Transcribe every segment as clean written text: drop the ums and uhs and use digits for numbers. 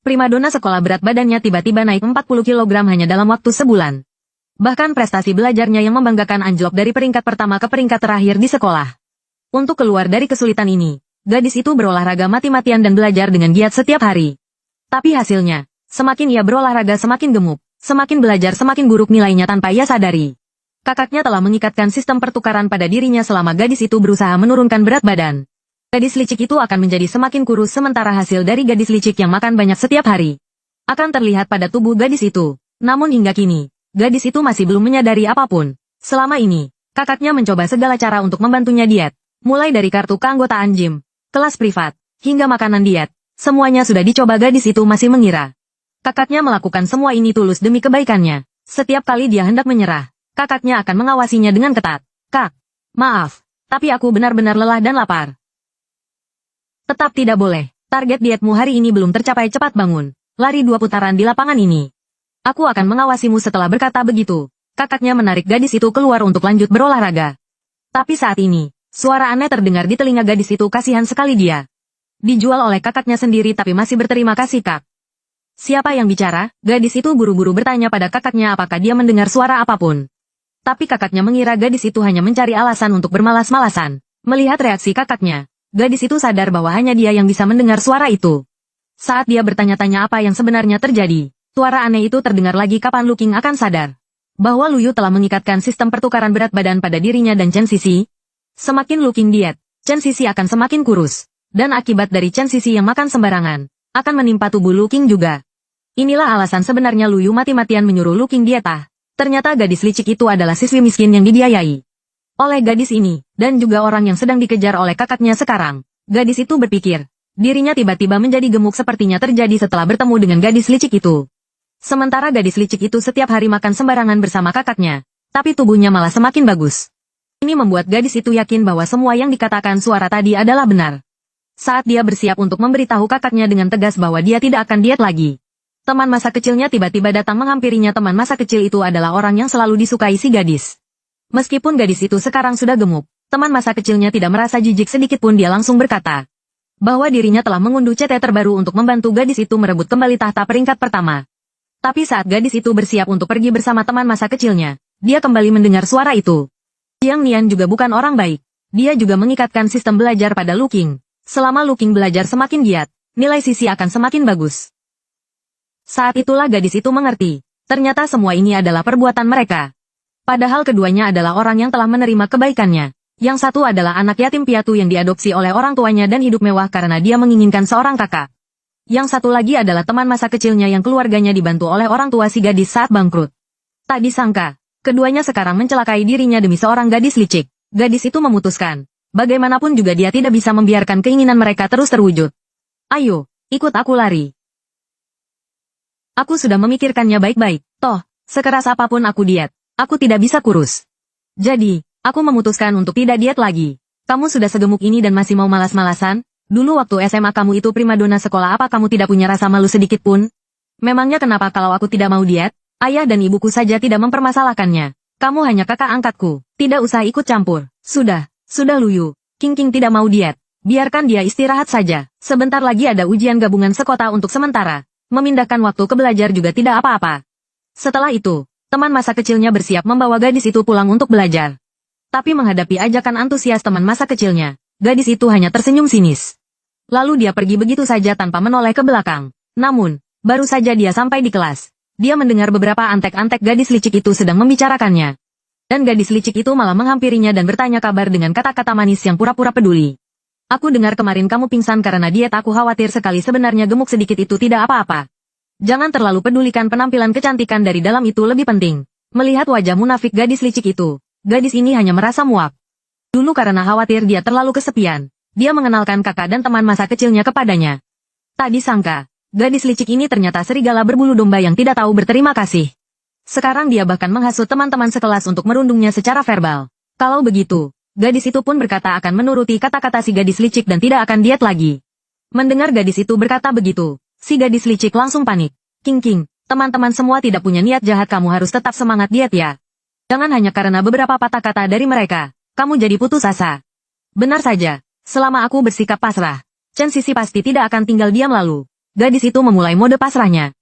Primadona sekolah berat badannya tiba-tiba naik 40 kg hanya dalam waktu sebulan. Bahkan prestasi belajarnya yang membanggakan anjlok dari peringkat pertama ke peringkat terakhir di sekolah. Untuk keluar dari kesulitan ini, gadis itu berolahraga mati-matian dan belajar dengan giat setiap hari. Tapi hasilnya, semakin ia berolahraga semakin gemuk, semakin belajar semakin buruk nilainya tanpa ia sadari. Kakaknya telah mengikatkan sistem pertukaran pada dirinya selama gadis itu berusaha menurunkan berat badan. Gadis licik itu akan menjadi semakin kurus sementara hasil dari gadis licik yang makan banyak setiap hari akan terlihat pada tubuh gadis itu. Namun hingga kini, gadis itu masih belum menyadari apapun. Selama ini, kakaknya mencoba segala cara untuk membantunya diet. Mulai dari kartu keanggotaan gym, kelas privat, hingga makanan diet. Semuanya sudah dicoba, gadis itu masih mengira kakaknya melakukan semua ini tulus demi kebaikannya. Setiap kali dia hendak menyerah, kakaknya akan mengawasinya dengan ketat. Kak, maaf, tapi aku benar-benar lelah dan lapar. Tetap tidak boleh. Target dietmu hari ini belum tercapai, cepat bangun. Lari 2 putaran di lapangan ini. Aku akan mengawasimu. Setelah berkata begitu, kakaknya menarik gadis itu keluar untuk lanjut berolahraga. Tapi saat ini, suara aneh terdengar di telinga gadis itu. Kasihan sekali dia. Dijual oleh kakaknya sendiri tapi masih berterima kasih, Kak. Siapa yang bicara? Gadis itu buru-buru bertanya pada kakaknya apakah dia mendengar suara apapun. Tapi kakaknya mengira gadis itu hanya mencari alasan untuk bermalas-malasan. Melihat reaksi kakaknya, gadis itu sadar bahwa hanya dia yang bisa mendengar suara itu. Saat dia bertanya-tanya apa yang sebenarnya terjadi, suara aneh itu terdengar lagi. Kapan Lu Qing akan sadar bahwa Lu Yu telah mengikatkan sistem pertukaran berat badan pada dirinya dan Chen Sisi? Semakin Lu Qing diet, Chen Sisi akan semakin kurus. Dan akibat dari Chen Sisi yang makan sembarangan, akan menimpa tubuh Lu Qing juga. Inilah alasan sebenarnya Lu Yu mati-matian menyuruh Lu Qing dietah. Ternyata gadis licik itu adalah siswi miskin yang dibiayai oleh gadis ini, dan juga orang yang sedang dikejar oleh kakaknya sekarang. Gadis itu berpikir, dirinya tiba-tiba menjadi gemuk sepertinya terjadi setelah bertemu dengan gadis licik itu. Sementara gadis licik itu setiap hari makan sembarangan bersama kakaknya, tapi tubuhnya malah semakin bagus. Ini membuat gadis itu yakin bahwa semua yang dikatakan suara tadi adalah benar. Saat dia bersiap untuk memberitahu kakaknya dengan tegas bahwa dia tidak akan diet lagi, teman masa kecilnya tiba-tiba datang menghampirinya. Teman masa kecil itu adalah orang yang selalu disukai si gadis. Meskipun gadis itu sekarang sudah gemuk, teman masa kecilnya tidak merasa jijik sedikit pun. Dia langsung berkata bahwa dirinya telah mengunduh CT terbaru untuk membantu gadis itu merebut kembali tahta peringkat pertama. Tapi saat gadis itu bersiap untuk pergi bersama teman masa kecilnya, dia kembali mendengar suara itu. Jiang Nian juga bukan orang baik. Dia juga mengikatkan sistem belajar pada Lu Qing. Selama Lu Qing belajar semakin giat, nilai Sisi akan semakin bagus. Saat itulah gadis itu mengerti, ternyata semua ini adalah perbuatan mereka. Padahal keduanya adalah orang yang telah menerima kebaikannya. Yang satu adalah anak yatim piatu yang diadopsi oleh orang tuanya dan hidup mewah karena dia menginginkan seorang kakak. Yang satu lagi adalah teman masa kecilnya yang keluarganya dibantu oleh orang tua si gadis saat bangkrut. Tak disangka, keduanya sekarang mencelakai dirinya demi seorang gadis licik. Gadis itu memutuskan, bagaimanapun juga dia tidak bisa membiarkan keinginan mereka terus terwujud. Ayo, ikut aku lari. Aku sudah memikirkannya baik-baik. Toh, sekeras apapun aku diet, aku tidak bisa kurus. Jadi, aku memutuskan untuk tidak diet lagi. Kamu sudah segemuk ini dan masih mau malas-malasan? Dulu waktu SMA kamu itu primadona sekolah, apa kamu tidak punya rasa malu sedikit pun? Memangnya kenapa kalau aku tidak mau diet? Ayah dan ibuku saja tidak mempermasalahkannya. Kamu hanya kakak angkatku, tidak usah ikut campur. Sudah Lu Yu. Qing tidak mau diet. Biarkan dia istirahat saja. Sebentar lagi ada ujian gabungan sekota untuk sementara. Memindahkan waktu ke belajar juga tidak apa-apa. Setelah itu, teman masa kecilnya bersiap membawa gadis itu pulang untuk belajar. Tapi menghadapi ajakan antusias teman masa kecilnya, gadis itu hanya tersenyum sinis. Lalu dia pergi begitu saja tanpa menoleh ke belakang. Namun, baru saja dia sampai di kelas, dia mendengar beberapa antek-antek gadis licik itu sedang membicarakannya. Dan gadis licik itu malah menghampirinya dan bertanya kabar dengan kata-kata manis yang pura-pura peduli. Aku dengar kemarin kamu pingsan karena diet. Aku khawatir sekali, sebenarnya gemuk sedikit itu tidak apa-apa. Jangan terlalu pedulikan penampilan, kecantikan dari dalam itu lebih penting. Melihat wajah munafik gadis licik itu, gadis ini hanya merasa muak. Dulu karena khawatir dia terlalu kesepian, dia mengenalkan kakak dan teman masa kecilnya kepadanya. Tak disangka, gadis licik ini ternyata serigala berbulu domba yang tidak tahu berterima kasih. Sekarang dia bahkan menghasut teman-teman sekelas untuk merundungnya secara verbal. Kalau begitu, gadis itu pun berkata akan menuruti kata-kata si gadis licik dan tidak akan diet lagi. Mendengar gadis itu berkata begitu, si gadis licik langsung panik. Qing, teman-teman semua tidak punya niat jahat, kamu harus tetap semangat diet ya. Jangan hanya karena beberapa patah kata dari mereka, kamu jadi putus asa. Benar saja, selama aku bersikap pasrah, Chen Sisi pasti tidak akan tinggal diam. Lalu, gadis itu memulai mode pasrahnya.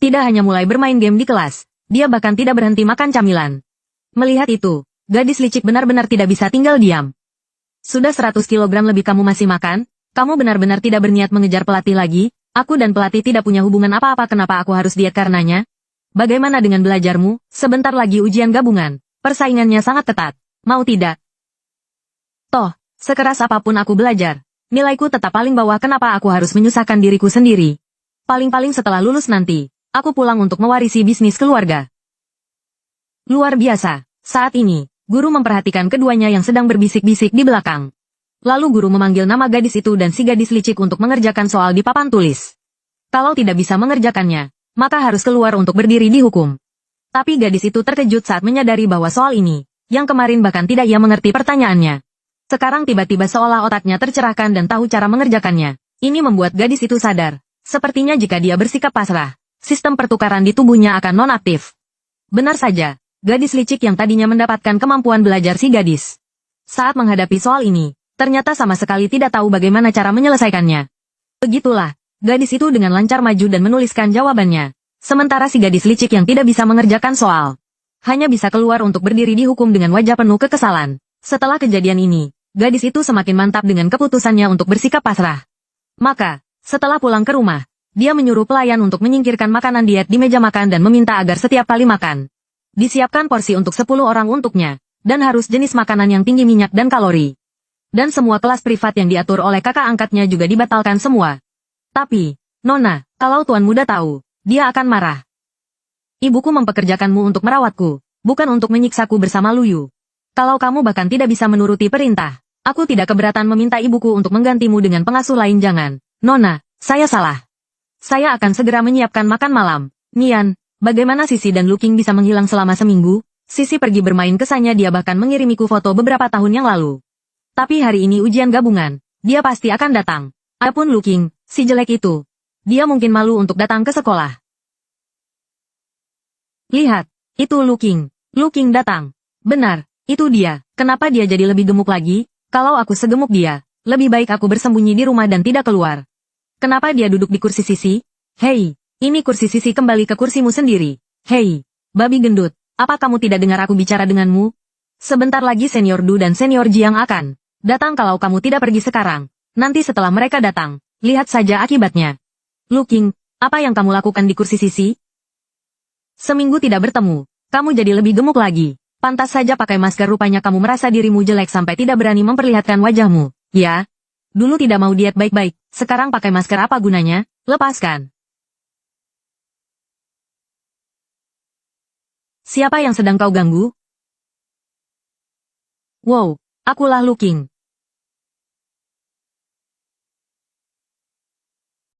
Tidak hanya mulai bermain game di kelas, dia bahkan tidak berhenti makan camilan. Melihat itu, gadis licik benar-benar tidak bisa tinggal diam. Sudah 100 kilogram lebih kamu masih makan? Kamu benar-benar tidak berniat mengejar pelatih lagi? Aku dan pelatih tidak punya hubungan apa-apa, kenapa aku harus diet karenanya? Bagaimana dengan belajarmu? Sebentar lagi ujian gabungan. Persaingannya sangat ketat. Mau tidak? Toh, sekeras apapun aku belajar, nilaiku tetap paling bawah, kenapa aku harus menyusahkan diriku sendiri? Paling-paling setelah lulus nanti, aku pulang untuk mewarisi bisnis keluarga. Luar biasa. Saat ini, guru memperhatikan keduanya yang sedang berbisik-bisik di belakang. Lalu guru memanggil nama gadis itu dan si gadis licik untuk mengerjakan soal di papan tulis. Kalau tidak bisa mengerjakannya, maka harus keluar untuk berdiri dihukum. Tapi gadis itu terkejut saat menyadari bahwa soal ini, yang kemarin bahkan tidak ia mengerti pertanyaannya. Sekarang tiba-tiba seolah otaknya tercerahkan dan tahu cara mengerjakannya. Ini membuat gadis itu sadar. Sepertinya jika dia bersikap pasrah, sistem pertukaran di tubuhnya akan nonaktif. Benar saja. Gadis licik yang tadinya mendapatkan kemampuan belajar si gadis. Saat menghadapi soal ini, ternyata sama sekali tidak tahu bagaimana cara menyelesaikannya. Begitulah, gadis itu dengan lancar maju dan menuliskan jawabannya. Sementara si gadis licik yang tidak bisa mengerjakan soal, hanya bisa keluar untuk berdiri dihukum dengan wajah penuh kekesalan. Setelah kejadian ini, gadis itu semakin mantap dengan keputusannya untuk bersikap pasrah. Maka, setelah pulang ke rumah, dia menyuruh pelayan untuk menyingkirkan makanan diet di meja makan dan meminta agar setiap kali makan, disiapkan porsi untuk 10 orang untuknya, dan harus jenis makanan yang tinggi minyak dan kalori. Dan semua kelas privat yang diatur oleh kakak angkatnya juga dibatalkan semua. Tapi, Nona, kalau Tuan Muda tahu, dia akan marah. Ibuku mempekerjakanmu untuk merawatku, bukan untuk menyiksaku bersama Luyu. Kalau kamu bahkan tidak bisa menuruti perintah, aku tidak keberatan meminta ibuku untuk menggantimu dengan pengasuh lain. Jangan, Nona, saya salah. Saya akan segera menyiapkan makan malam. Nian, bagaimana Sisi dan Luking bisa menghilang selama seminggu? Sisi pergi bermain, kesannya dia bahkan mengirimiku foto beberapa tahun yang lalu. Tapi hari ini ujian gabungan, dia pasti akan datang. Adapun Luking, si jelek itu, dia mungkin malu untuk datang ke sekolah. Lihat, itu Luking. Luking datang. Benar, itu dia. Kenapa dia jadi lebih gemuk lagi? Kalau aku segemuk dia, lebih baik aku bersembunyi di rumah dan tidak keluar. Kenapa dia duduk di kursi Sisi? Hei, ini kursi Sisi, kembali ke kursimu sendiri. Hei, babi gendut, apa kamu tidak dengar aku bicara denganmu? Sebentar lagi Senior Du dan Senior Jiang akan datang. Kalau kamu tidak pergi sekarang, nanti setelah mereka datang, lihat saja akibatnya. Luking, apa yang kamu lakukan di kursi Sisi? Seminggu tidak bertemu, kamu jadi lebih gemuk lagi. Pantas saja pakai masker, rupanya kamu merasa dirimu jelek sampai tidak berani memperlihatkan wajahmu. Ya, dulu tidak mau diet baik-baik, sekarang pakai masker apa gunanya? Lepaskan. Siapa yang sedang kau ganggu? Wow, akulah Luking.